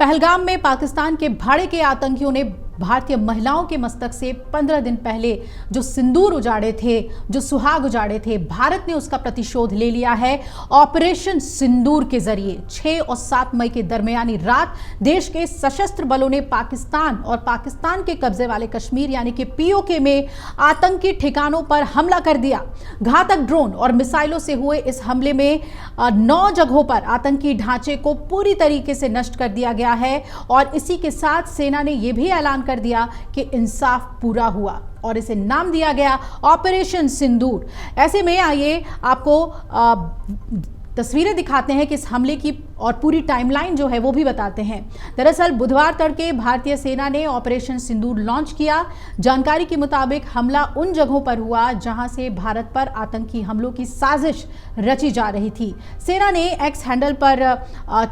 पहलगाम में पाकिस्तान के भाड़े के आतंकियों ने भारतीय महिलाओं के मस्तक से 15 दिन पहले जो सिंदूर उजाड़े थे, जो सुहाग उजाड़े थे, भारत ने उसका प्रतिशोध ले लिया है। ऑपरेशन सिंदूर के जरिए 6 और 7 मई के दरमियानी रात देश के सशस्त्र बलों ने पाकिस्तान और पाकिस्तान के कब्जे वाले कश्मीर यानी कि पीओके में आतंकी ठिकानों पर हमला कर दिया। घातक ड्रोन और मिसाइलों से हुए इस हमले में 9 जगहों पर आतंकी ढांचे को पूरी तरीके से नष्ट कर दिया गया है और इसी के साथ सेना ने यह भी ऐलान कर दिया कि इंसाफ पूरा हुआ और इसे नाम दिया गया ऑपरेशन सिंदूर। ऐसे में आइए आपको तस्वीरें दिखाते हैं कि इस हमले की और पूरी टाइमलाइन जो है वो भी बताते हैं। दरअसल बुधवार तड़के भारतीय सेना ने ऑपरेशन सिंदूर लॉन्च किया। जानकारी के मुताबिक हमला उन जगहों पर हुआ जहां से भारत पर आतंकी हमलों की साजिश रची जा रही थी। सेना ने एक्स हैंडल पर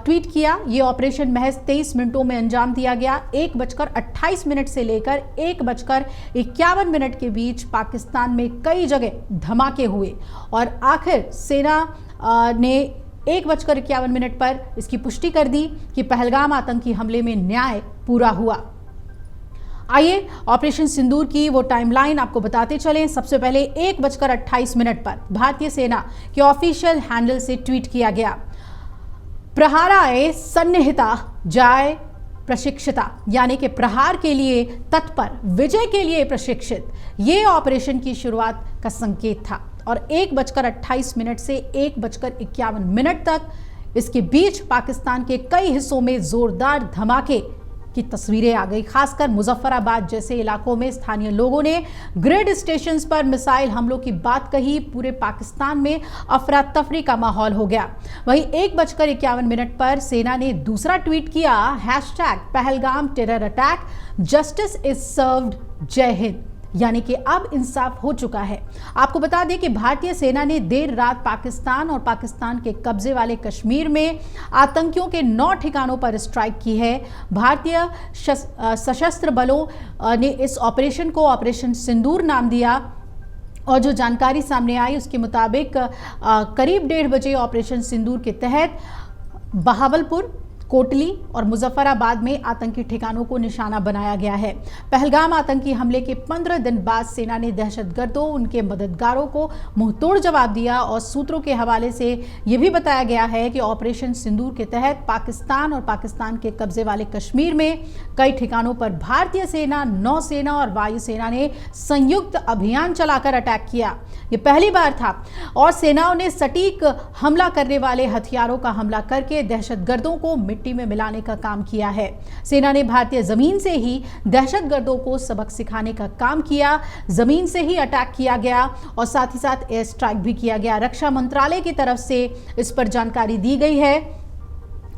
ट्वीट किया, ये ऑपरेशन महज 23 मिनटों में अंजाम दिया गया। 1:28 से लेकर 1:51 के बीच पाकिस्तान में कई जगह धमाके हुए और आखिर सेना ने 1:51 पर इसकी पुष्टि कर दी कि पहलगाम आतंकी हमले में न्याय पूरा हुआ। आइए ऑपरेशन सिंदूर की वो टाइमलाइन आपको बताते चलें। सबसे पहले 1:28 पर भारतीय सेना के ऑफिशियल हैंडल से ट्वीट किया गया, प्रहाराय सन्निहिता जाय प्रशिक्षिता, यानी कि प्रहार के लिए तत्पर, विजय के लिए प्रशिक्षित। ये ऑपरेशन की शुरुआत का संकेत था और 1:28 से 1:51 तक इसके बीच पाकिस्तान के कई हिस्सों में जोरदार धमाके की तस्वीरें आ गई। खासकर मुजफ्फराबाद जैसे इलाकों में स्थानीय लोगों ने ग्रिड स्टेशंस पर मिसाइल हमलों की बात कही। पूरे पाकिस्तान में अफरा तफरी का माहौल हो गया। वहीं 1:51 पर सेना ने दूसरा ट्वीट किया, #Pahalgam terror attack, justice is served, जय हिंद, यानी कि अब इंसाफ हो चुका है। आपको बता दें कि भारतीय सेना ने देर रात पाकिस्तान और पाकिस्तान के कब्जे वाले कश्मीर में आतंकियों के 9 ठिकानों पर स्ट्राइक की है। भारतीय सशस्त्र बलों ने इस ऑपरेशन को ऑपरेशन सिंदूर नाम दिया और जो जानकारी सामने आई उसके मुताबिक करीब 1:30 बजे ऑपरेशन सिंदूर के तहत बहावलपुर, कोटली और मुजफ्फराबाद में आतंकी ठिकानों को निशाना बनाया गया है। पहलगाम आतंकी हमले के 15 दिन बाद सेना ने दहशतगर्दों, उनके मददगारों को मुंहतोड़ जवाब दिया और सूत्रों के हवाले से यह भी बताया गया है कि ऑपरेशन सिंदूर के तहत पाकिस्तान और पाकिस्तान के कब्जे वाले कश्मीर में कई ठिकानों पर भारतीय सेना, नौसेना और वायुसेना ने संयुक्त अभियान चलाकर अटैक किया। ये पहली बार था और सेनाओं ने सटीक हमला करने वाले हथियारों का हमला करके दहशतगर्दों को मिट्टी में मिलाने का काम किया है। सेना ने भारतीय जमीन से ही दहशतगर्दों को सबक सिखाने का काम किया। जमीन से ही अटैक किया गया और साथ ही साथ एयर स्ट्राइक भी किया गया। रक्षा मंत्रालय की तरफ से इस पर जानकारी दी गई है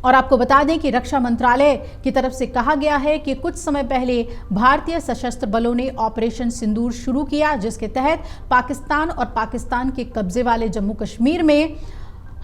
और आपको बता दें कि रक्षा मंत्रालय की तरफ से कहा गया है कि कुछ समय पहले भारतीय सशस्त्र बलों ने ऑपरेशन सिंदूर शुरू किया, जिसके तहत पाकिस्तान और पाकिस्तान के कब्जे वाले जम्मू कश्मीर में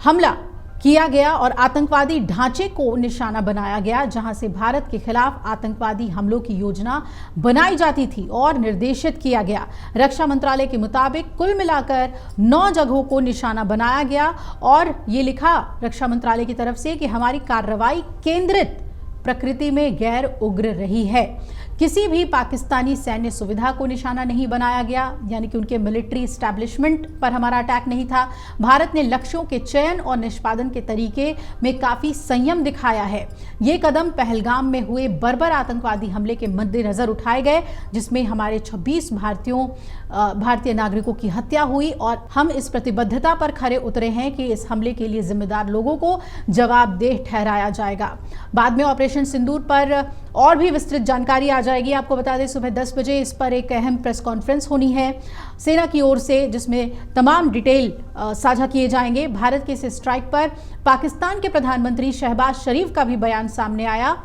हमला किया गया और आतंकवादी ढांचे को निशाना बनाया गया, जहां से भारत के खिलाफ आतंकवादी हमलों की योजना बनाई जाती थी और निर्देशित किया गया। रक्षा मंत्रालय के मुताबिक कुल मिलाकर 9 जगहों को निशाना बनाया गया और ये लिखा रक्षा मंत्रालय की तरफ से कि हमारी कार्रवाई केंद्रित प्रकृति में गैर उग्र रही है। किसी भी पाकिस्तानी सैन्य सुविधा को निशाना नहीं बनाया गया, यानी कि उनके मिलिट्री एस्टैब्लिशमेंट पर हमारा अटैक नहीं था। भारत ने लक्ष्यों के चयन और निष्पादन के तरीके में काफ़ी संयम दिखाया है। ये कदम पहलगाम में हुए बर्बर आतंकवादी हमले के मद्देनज़र उठाए गए, जिसमें हमारे 26 भारतीय नागरिकों की हत्या हुई और हम इस प्रतिबद्धता पर खरे उतरे हैं कि इस हमले के लिए जिम्मेदार लोगों को जवाबदेह ठहराया जाएगा। बाद में ऑपरेशन सिंदूर पर और भी विस्तृत जानकारी आ जाएगी। आपको बता दें सुबह 10 बजे इस पर एक अहम प्रेस कॉन्फ्रेंस होनी है सेना की ओर से, जिसमें तमाम डिटेल साझा किए जाएंगे। भारत के इस स्ट्राइक पर पाकिस्तान के प्रधानमंत्री शहबाज शरीफ का भी बयान सामने आया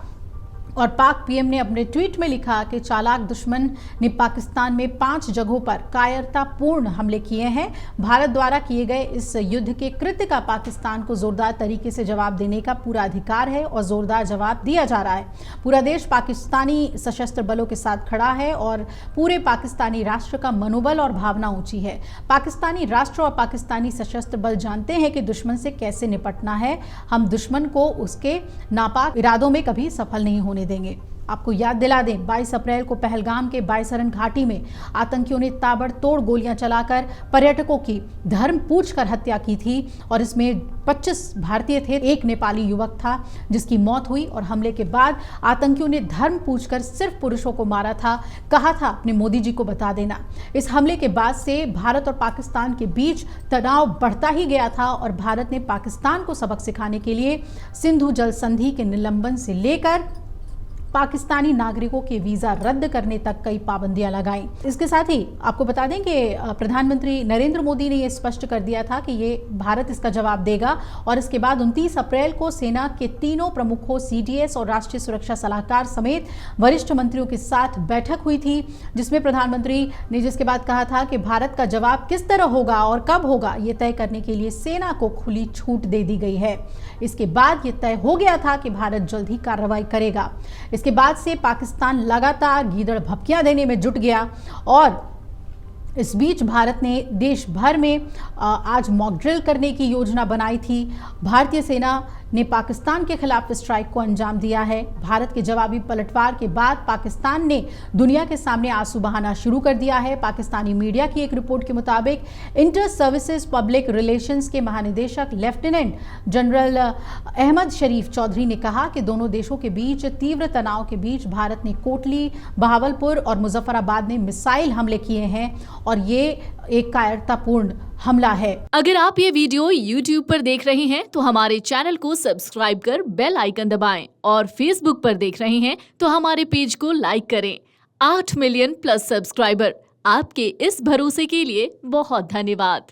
और पाक पीएम ने अपने ट्वीट में लिखा कि चालाक दुश्मन ने पाकिस्तान में 5 जगहों पर कायरतापूर्ण हमले किए हैं। भारत द्वारा किए गए इस युद्ध के कृत्य का पाकिस्तान को जोरदार तरीके से जवाब देने का पूरा अधिकार है और जोरदार जवाब दिया जा रहा है। पूरा देश पाकिस्तानी सशस्त्र बलों के साथ खड़ा है और पूरे पाकिस्तानी राष्ट्र का मनोबल और भावना ऊंची है। पाकिस्तानी राष्ट्र और पाकिस्तानी सशस्त्र बल जानते हैं कि दुश्मन से कैसे निपटना है। हम दुश्मन को उसके नापाक इरादों में कभी सफल नहीं होने देंगे। आपको याद दिला दें, 22 अप्रैल को पहलगाम के बायसरन घाटी में आतंकियों ने ताबड़तोड़ गोलियां चलाकर पर्यटकों की धर्म पूछकर हत्या की थी और इसमें 25 भारतीय थे, एक नेपाली युवक था जिसकी मौत हुई। और हमले के बाद आतंकियों ने धर्म पूछकर सिर्फ पुरुषों को मारा था। कहा था अपने मोदी जी को बता देना। इस हमले के बाद से भारत और पाकिस्तान के बीच तनाव बढ़ता ही गया था और भारत ने पाकिस्तान को सबक सिखाने के लिए सिंधु जल संधि के निलंबन से लेकर पाकिस्तानी नागरिकों के वीजा रद्द करने तक कई पाबंदियां लगाई। इसके साथ ही आपको बता दें कि प्रधानमंत्री नरेंद्र मोदी ने यह स्पष्ट कर दिया था कि ये भारत इसका जवाब देगा। और इसके बाद 29 अप्रैल को सेना के तीनों प्रमुखों, सीडीएस और राष्ट्रीय सुरक्षा सलाहकार समेत वरिष्ठ मंत्रियों के साथ बैठक हुई थी, जिसमें प्रधानमंत्री ने जिसके बाद कहा था कि भारत का जवाब किस तरह होगा और कब होगा, ये तय करने के लिए सेना को खुली छूट दे दी गई है। इसके बाद ये तय हो गया था कि भारत जल्द ही कार्रवाई करेगा। इसके बाद से पाकिस्तान लगातार गीदड़ भपकियां देने में जुट गया और इस बीच भारत ने देश भर में आज मॉक ड्रिल करने की योजना बनाई थी। भारतीय सेना ने पाकिस्तान के खिलाफ स्ट्राइक को अंजाम दिया है। भारत के जवाबी पलटवार के बाद पाकिस्तान ने दुनिया के सामने आंसू बहाना शुरू कर दिया है। पाकिस्तानी मीडिया की एक रिपोर्ट के मुताबिक इंटर सर्विसेज पब्लिक रिलेशंस के महानिदेशक लेफ्टिनेंट जनरल अहमद शरीफ चौधरी ने कहा कि दोनों देशों के बीच तीव्र तनाव के बीच भारत ने कोटली, बहावलपुर और मुजफ्फराबाद में मिसाइल हमले किए हैं और ये एक कायरतापूर्ण हमला है। अगर आप ये वीडियो YouTube पर देख रहे हैं तो हमारे चैनल को सब्सक्राइब कर बेल आइकन दबाएं और Facebook पर देख रहे हैं तो हमारे पेज को लाइक करें। 8 मिलियन प्लस सब्सक्राइबर, आपके इस भरोसे के लिए बहुत धन्यवाद।